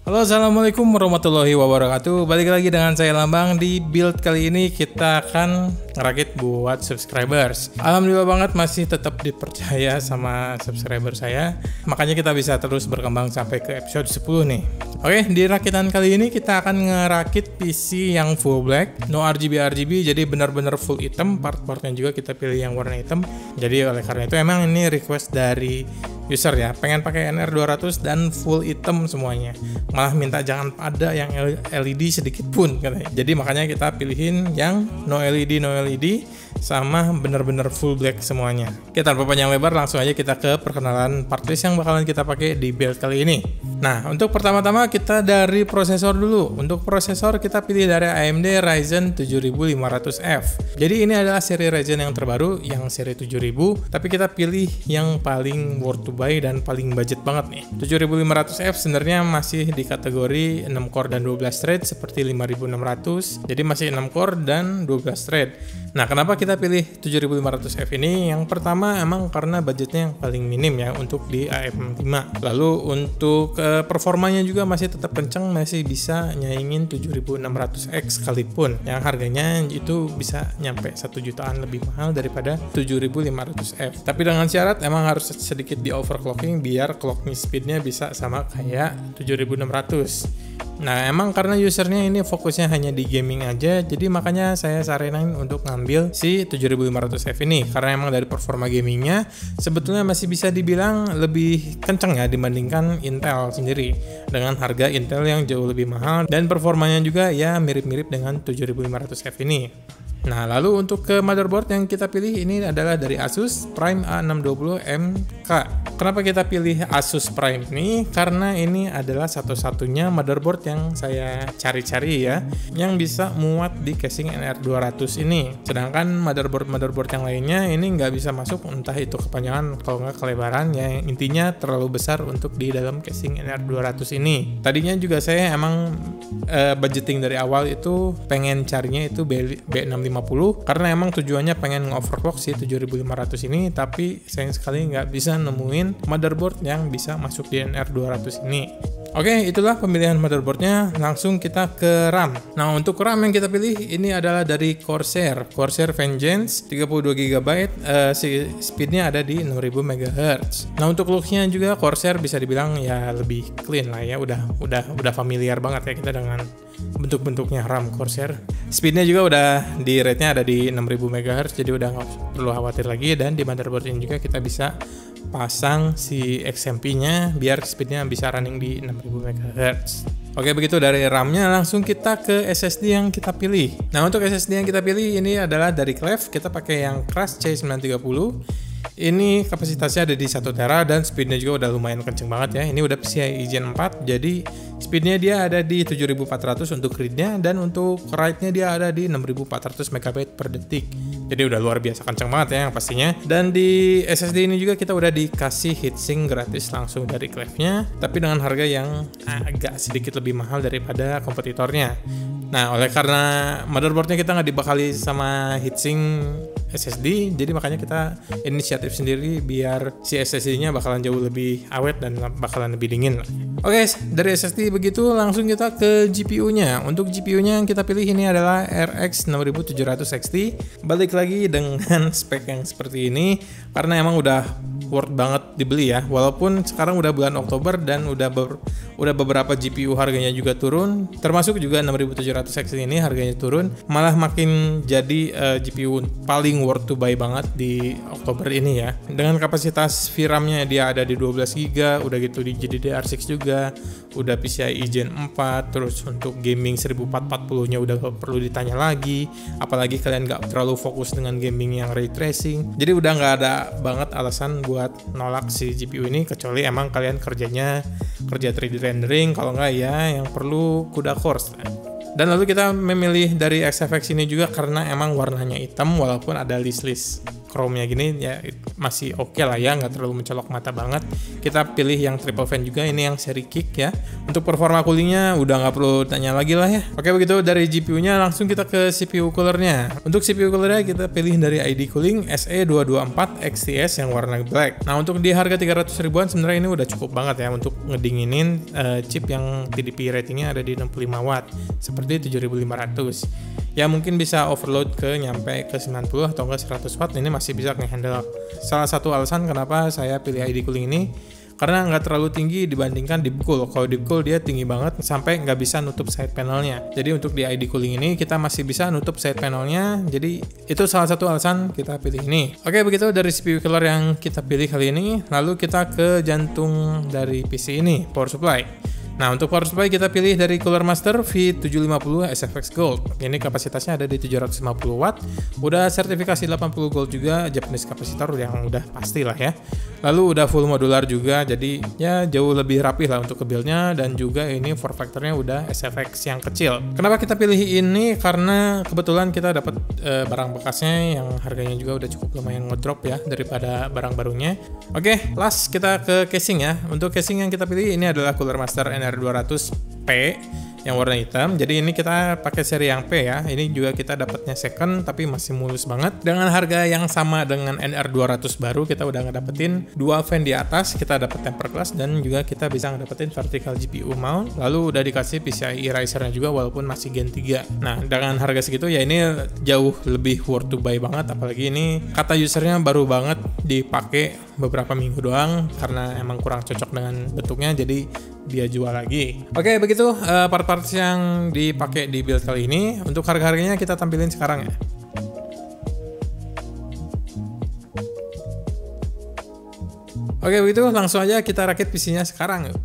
Halo, assalamualaikum warahmatullahi wabarakatuh. Balik lagi dengan saya Lambang. Di build kali ini kita akan ngerakit buat subscribers. Alhamdulillah banget masih tetap dipercaya sama subscriber saya. Makanya kita bisa terus berkembang sampai ke episode 10 nih. Oke, di rakitan kali ini kita akan ngerakit PC yang full black, no RGB, jadi benar-benar full hitam. Part-partnya juga kita pilih yang warna hitam. Jadi oleh karena itu emang ini request dari user ya, pengen pakai NR200 dan full hitam semuanya, malah minta jangan ada yang LED sedikit pun katanya. Jadi makanya kita pilihin yang no LED sama bener-bener full black semuanya. Oke, tanpa panjang lebar langsung aja kita ke perkenalan partlist yang bakalan kita pakai di build kali ini. Nah, untuk pertama-tama kita dari prosesor dulu. Untuk prosesor kita pilih dari AMD Ryzen 7500F. Jadi ini adalah seri Ryzen yang terbaru, yang seri 7000, tapi kita pilih yang paling worth to buy dan paling budget banget nih. 7500F sebenarnya masih di kategori 6 core dan 12 thread seperti 5600. Jadi masih 6 core dan 12 thread. Nah, kenapa kita pilih 7500F ini? Yang pertama emang karena budgetnya yang paling minim ya untuk di AM5. Lalu untuk performanya juga masih tetap kencang, masih bisa nyaingin 7600X sekalipun yang harganya itu bisa nyampe 1 jutaan lebih mahal daripada 7500F. Tapi dengan syarat emang harus sedikit di overclocking biar clocking speednya bisa sama kayak 7600. Nah, emang karena usernya ini fokusnya hanya di gaming aja, jadi makanya saya saranin untuk ngambil si 7500F ini, karena emang dari performa gamingnya sebetulnya masih bisa dibilang lebih kenceng ya dibandingkan Intel sendiri, dengan harga Intel yang jauh lebih mahal dan performanya juga ya mirip-mirip dengan 7500F ini. Nah, lalu untuk ke motherboard yang kita pilih ini adalah dari Asus Prime A620MK. Kenapa kita pilih Asus Prime ini? Karena ini adalah satu-satunya motherboard yang saya cari-cari ya, yang bisa muat di casing NR200 ini. Sedangkan motherboard yang lainnya ini nggak bisa masuk, entah itu kepanjangan kalau nggak kelebaran, yang intinya terlalu besar untuk di dalam casing NR200 ini. Tadinya juga saya emang budgeting dari awal itu pengen carinya itu B650, karena emang tujuannya pengen overclock si 7500 ini, tapi sayang sekali nggak bisa nemuin motherboard yang bisa masuk di NR200 ini. Oke, itulah pemilihan motherboardnya. Langsung kita ke RAM. Nah, untuk RAM yang kita pilih ini adalah dari Corsair Vengeance 32GB. Si speednya ada di 6000 MHz. Nah, untuk looknya juga Corsair bisa dibilang ya lebih clean lah ya. Udah familiar banget ya kita dengan bentuk-bentuknya RAM Corsair. Speednya juga udah di rate-nya ada di 6000 MHz, jadi udah nggak perlu khawatir lagi. Dan di motherboard ini juga kita bisa pasang si XMP-nya biar speednya bisa running di 6000 MHz. Oke, begitu dari RAM-nya, langsung kita ke SSD yang kita pilih. Nah, untuk SSD yang kita pilih ini adalah dari Cleve. Kita pakai yang Crush C930. Ini kapasitasnya ada di 1 tera dan speednya juga udah lumayan kenceng banget ya. Ini udah PCIe Gen 4, jadi speednya dia ada di 7400 untuk read-nya, dan untuk write-nya dia ada di 6400 MB per detik. Jadi udah luar biasa kenceng banget ya yang pastinya. Dan di SSD ini juga kita udah dikasih heatsink gratis langsung dari Cleve-nya, tapi dengan harga yang agak sedikit lebih mahal daripada kompetitornya. Nah, oleh karena motherboardnya kita nggak dibekali sama heatsink SSD, jadi makanya kita inisiatif sendiri biar si SSD-nya bakalan jauh lebih awet dan bakalan lebih dingin. Oke, dari SSD begitu, langsung kita ke GPU-nya. Untuk GPU-nya yang kita pilih ini adalah RX 6700 XT. Balik lagi dengan spek yang seperti ini karena emang udah worth banget dibeli ya. Walaupun sekarang udah bulan Oktober dan udah beberapa GPU harganya juga turun, termasuk juga 6700 XT ini harganya turun, malah makin jadi GPU paling worth to buy banget di Oktober ini ya. Dengan kapasitas VRAM-nya dia ada di 12GB, udah gitu di GDDR6 juga, udah PCIe Gen 4, terus untuk gaming 1440-nya udah gak perlu ditanya lagi, apalagi kalian gak terlalu fokus dengan gaming yang ray tracing. Jadi udah gak ada banget alasan buat nolak si GPU ini, kecuali emang kalian kerja 3D rendering, kalau nggak ya yang perlu CUDA cores. Dan lalu kita memilih dari XFX ini juga karena emang warnanya hitam walaupun ada list-list chrome-nya gini ya masih oke lah ya, nggak terlalu mencolok mata banget. Kita pilih yang triple fan juga, ini yang seri kick ya. Untuk performa coolingnya udah nggak perlu tanya lagi lah ya. Oke, begitu dari GPU-nya langsung kita ke CPU coolernya. Untuk CPU coolernya kita pilih dari ID Cooling SE224 XTS yang warna black. Nah, untuk di harga 300 ribuan sebenarnya ini udah cukup banget ya untuk ngedinginin chip yang TDP ratingnya ada di 65 watt seperti 7500. Ya mungkin bisa overload ke nyampe ke 90 atau enggak 100 watt, ini masih bisa ngehandle. Salah satu alasan kenapa saya pilih ID Cooling ini karena nggak terlalu tinggi dibandingkan Deepcool. Kalau Deepcool dia tinggi banget sampai nggak bisa nutup side panelnya. Jadi untuk di ID Cooling ini kita masih bisa nutup side panelnya. Jadi itu salah satu alasan kita pilih ini. Oke, begitu dari CPU cooler yang kita pilih kali ini. Lalu kita ke jantung dari PC ini, power supply. Nah, untuk power supply kita pilih dari Cooler Master V750 SFX Gold. Ini kapasitasnya ada di 750 watt. Udah sertifikasi 80 gold juga, Japanese kapasitor yang udah pasti lah ya. Lalu udah full modular juga, jadi ya jauh lebih rapi lah untuk ke build-nya, dan juga ini form factor-nya udah SFX yang kecil. Kenapa kita pilih ini? Karena kebetulan kita dapat barang bekasnya yang harganya juga udah cukup lumayan ngedrop ya daripada barang barunya. Oke, last kita ke casing ya. Untuk casing yang kita pilih ini adalah Cooler Master NR200P yang warna hitam. Jadi ini kita pakai seri yang P ya. Ini juga kita dapatnya second tapi masih mulus banget. Dengan harga yang sama dengan NR200 baru, kita udah ngedapetin dual fan di atas, kita dapat tempered glass, dan juga kita bisa ngedapetin vertical GPU mount. Lalu udah dikasih PCIe risernya juga walaupun masih Gen 3. Nah, dengan harga segitu ya ini jauh lebih worth to buy banget, apalagi ini kata usernya baru banget dipakai beberapa minggu doang karena emang kurang cocok dengan bentuknya, jadi dia jual lagi. Oke, begitu part-parts yang dipakai di build kali ini. Untuk harga-harganya kita tampilin sekarang ya. Oke, begitu langsung aja kita rakit PC-nya sekarang yuk.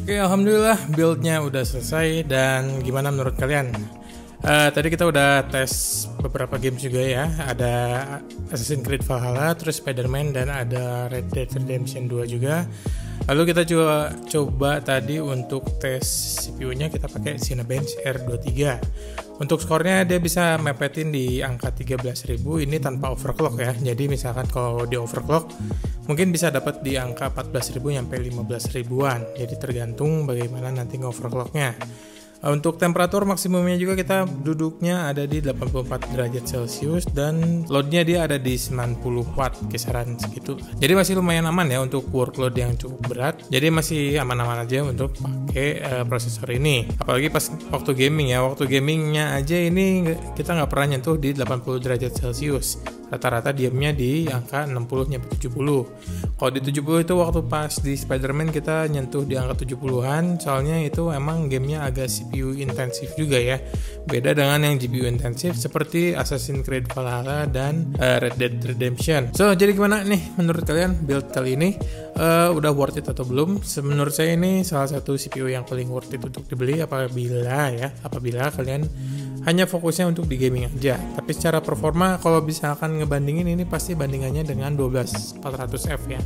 Oke, alhamdulillah build-nya udah selesai. Dan gimana menurut kalian? Tadi kita udah tes beberapa game juga ya. Ada Assassin's Creed Valhalla, terus Spider-Man, dan ada Red Dead Redemption 2 juga. Lalu kita coba tadi untuk tes CPU-nya kita pakai Cinebench R23. Untuk skornya dia bisa mepetin di angka 13.000, ini tanpa overclock ya. Jadi misalkan kalau di overclock mungkin bisa dapat di angka 14.000 sampai 15.000-an. Jadi tergantung bagaimana nanti nge-overclocknya. Untuk temperatur maksimumnya juga kita duduknya ada di 84 derajat Celcius dan loadnya dia ada di 90 watt kisaran segitu. Jadi masih lumayan aman ya untuk workload yang cukup berat. Jadi masih aman-aman aja untuk pakai prosesor ini. Apalagi pas waktu gaming ya. Waktu gamingnya aja ini kita nggak pernah nyentuh di 80 derajat Celcius. Rata-rata diamnya di angka 60-70. Kalau di 70 itu waktu pas di Spider-Man kita nyentuh di angka 70-an. Soalnya itu emang gamenya agak CPU intensif juga ya. Beda dengan yang GPU intensif seperti Assassin's Creed Valhalla dan Red Dead Redemption. So, jadi gimana nih menurut kalian build kali ini? Udah worth it atau belum? Menurut saya ini salah satu CPU yang paling worth it untuk dibeli apabila kalian hanya fokusnya untuk di gaming aja. Tapi secara performa kalau misalkan ngebandingin ini pasti bandingannya dengan 12400F ya,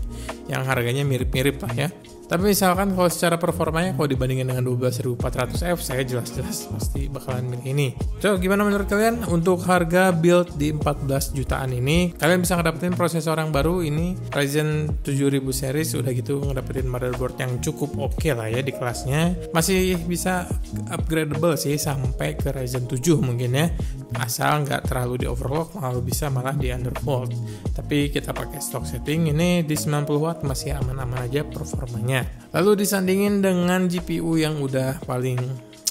yang harganya mirip-mirip lah ya. Tapi misalkan kalau secara performanya kalau dibandingin dengan 12400F, saya jelas-jelas pasti bakalan milih ini. So, gimana menurut kalian untuk harga build di 14 jutaan ini? Kalian bisa ngedapetin prosesor yang baru ini Ryzen 7000 series, udah gitu ngedapetin motherboard yang cukup oke lah ya di kelasnya. Masih bisa upgradable sih sampai ke Ryzen 7 mungkin ya. Asal nggak terlalu di overclock, malah di undervolt. Tapi kita pakai stock setting ini di 90 watt masih aman-aman aja performanya. Lalu disandingin dengan GPU yang udah paling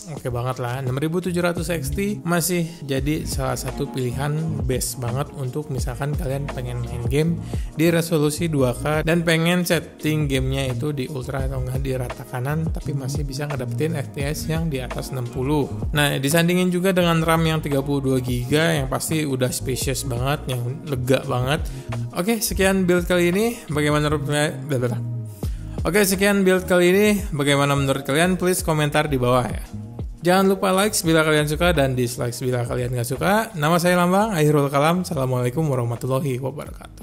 oke banget lah, 6700 XT masih jadi salah satu pilihan best banget untuk misalkan kalian pengen main game di resolusi 2K dan pengen setting gamenya itu di ultra atau enggak di rata kanan tapi masih bisa ngedapetin FPS yang di atas 60. Nah, disandingin juga dengan RAM yang 32GB yang pasti udah spacious banget, yang lega banget. Oke, sekian build kali ini. Bagaimana menurut kalian? Please komentar di bawah ya. Jangan lupa like bila kalian suka dan dislike bila kalian gak suka. Nama saya Lambang, akhirul kalam. Assalamualaikum warahmatullahi wabarakatuh.